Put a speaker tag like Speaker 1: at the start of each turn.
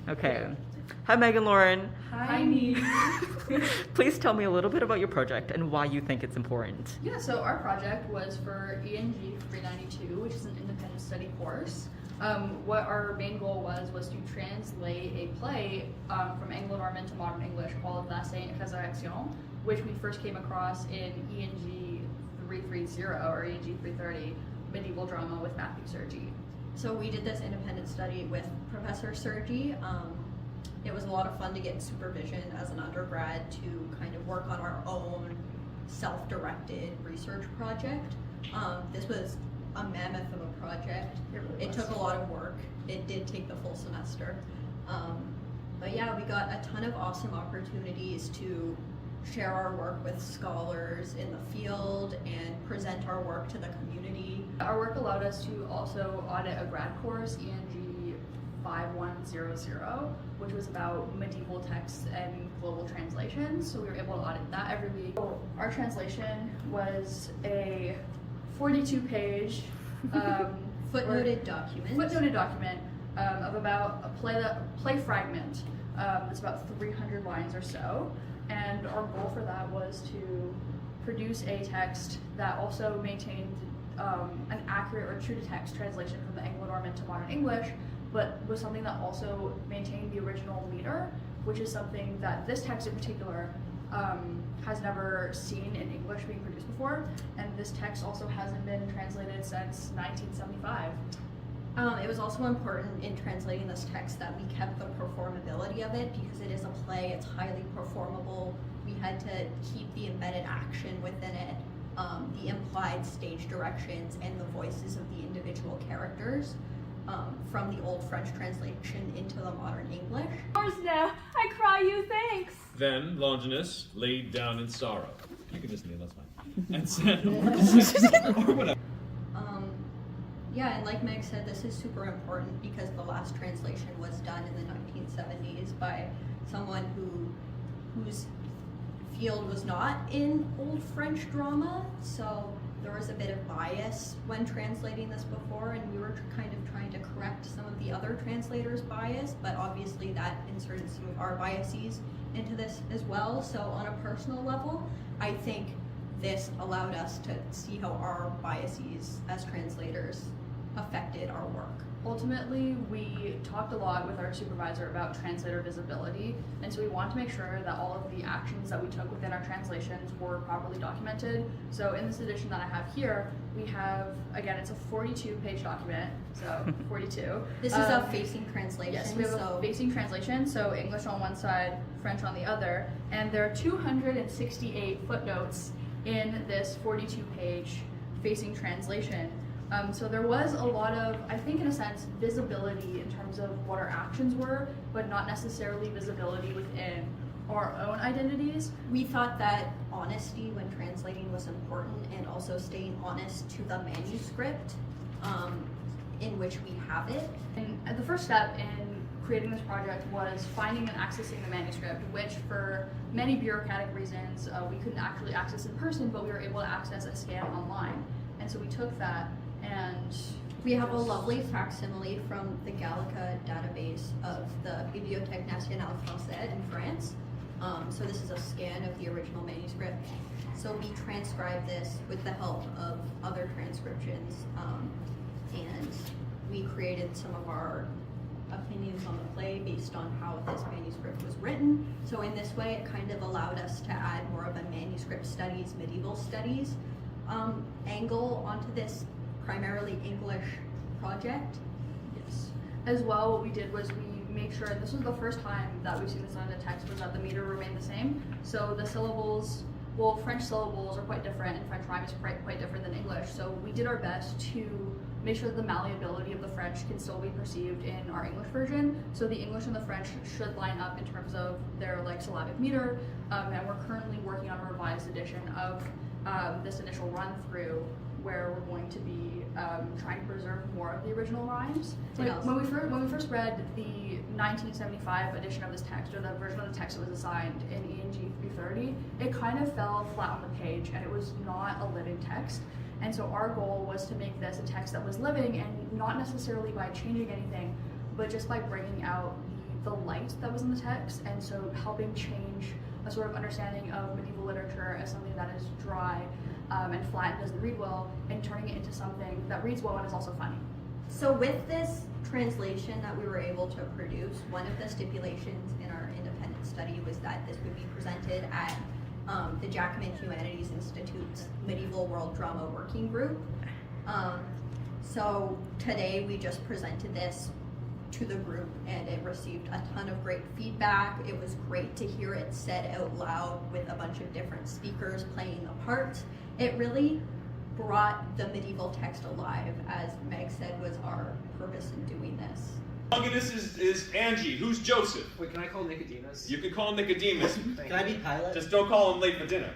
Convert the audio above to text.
Speaker 1: Okay. Hi, Megan Lauren.
Speaker 2: Hi, me.
Speaker 1: Please tell me a little bit about your project and why you think it's important.
Speaker 2: Yeah, so our project was for ENG 392, which is an independent study course. What our main goal was to translate a play from Anglo-Norman to modern English called La Sainte Résurrection, which we first came across in ENG 330 or ENG 330, medieval drama with Matthew Sergi.
Speaker 3: So we did this independent study with Professor Sergi. It was a lot of fun to get supervision as an undergrad to kind of work on our own self-directed research project. This was a mammoth of a project. It took a lot of work. It did take the full semester. But yeah, we got a ton of awesome opportunities to share our work with scholars in the field and present our work to the community.
Speaker 2: Our work allowed us to also audit a grad course, ENG 5100, which was about medieval texts and global translations. So we were able to audit that every week. So our translation was a 42-page
Speaker 3: footnoted document
Speaker 2: of about a play fragment. It's about 300 lines or so. And our goal for that was to produce a text that also maintained an accurate or true-to-text translation from the Anglo-Norman to modern English, but was something that also maintained the original meter, which is something that this text in particular has never seen in English being produced before, and this text also hasn't been translated since 1975.
Speaker 3: It was also important in translating this text that we kept the performability of it because it is a play, it's highly performable. We had to keep the embedded action within it, the implied stage directions, and the voices of the individual characters from the old French translation into the modern English.
Speaker 4: Now, I cry you thanks.
Speaker 5: Then Longinus laid down in sorrow. You can just kneel, that's fine. And said, or whatever.
Speaker 3: Yeah, and like Meg said, this is super important because the last translation was done in the 1970s by someone whose field was not in Old French drama, so there was a bit of bias when translating this before, and we were kind of trying to correct some of the other translators' bias, but obviously that inserted some of our biases into this as well. So on a personal level, I think this allowed us to see how our biases as translators affected our work.
Speaker 2: Ultimately, we talked a lot with our supervisor about translator visibility, and so we wanted to make sure that all of the actions that we took within our translations were properly documented. So in this edition that I have here, we have, again, it's a 42-page document, so 42.
Speaker 3: This is a facing translation.
Speaker 2: Yes, we have a facing translation, so English on one side, French on the other, and there are 268 footnotes in this 42-page facing translation. So there was a lot of, I think in a sense, visibility in terms of what our actions were, but not necessarily visibility within our own identities.
Speaker 3: We thought that honesty when translating was important, and also staying honest to the manuscript in which we have it.
Speaker 2: And the first step in creating this project was finding and accessing the manuscript, which for many bureaucratic reasons, we couldn't actually access in person, but we were able to access a scan online. And so we took that, and
Speaker 3: we have a lovely facsimile from the Gallica database of the Bibliothèque Nationale Française in France. So this is a scan of the original manuscript. So we transcribed this with the help of other transcriptions, and we created some of our opinions on the play based on how this manuscript was written. So in this way, it kind of allowed us to add more of a manuscript studies, medieval studies angle onto this primarily English project.
Speaker 2: Yes. As well, what we did was we made sure, and this was the first time that we've seen this on the text, was that the meter remained the same. So the syllables, well, French syllables are quite different, and French rhyme is quite different than English. So we did our best to make sure that the malleability of the French can still be perceived in our English version. So the English and the French should line up in terms of their syllabic meter, and we're currently working on a revised edition of this initial run through, where we're going to be trying to preserve more of the original rhymes. When we first read the 1975 edition of this text, or the version of the text that was assigned in ENG 330, it kind of fell flat on the page, and it was not a living text. And so our goal was to make this a text that was living, and not necessarily by changing anything, but just by bringing out the in the text, and so helping change a sort of understanding of medieval literature as something that is dry and flat and doesn't read well, and turning it into something that reads well and is also funny.
Speaker 3: So with this translation that we were able to produce, one of the stipulations in our independent study was that this would be presented at the Jackman Humanities Institute's Medieval World Drama Working Group. So today we just presented this to the group and it received a ton of great feedback. It was great to hear it said out loud with a bunch of different speakers playing a part. It really brought the medieval text alive, as Meg said was our purpose in doing this.
Speaker 5: Longinus is Angie. Who's Joseph?
Speaker 6: Wait, can I call Nicodemus?
Speaker 5: You can call him Nicodemus.
Speaker 6: Thank
Speaker 7: Can I
Speaker 6: you.
Speaker 7: be Pilate?
Speaker 5: Just don't call him late for dinner.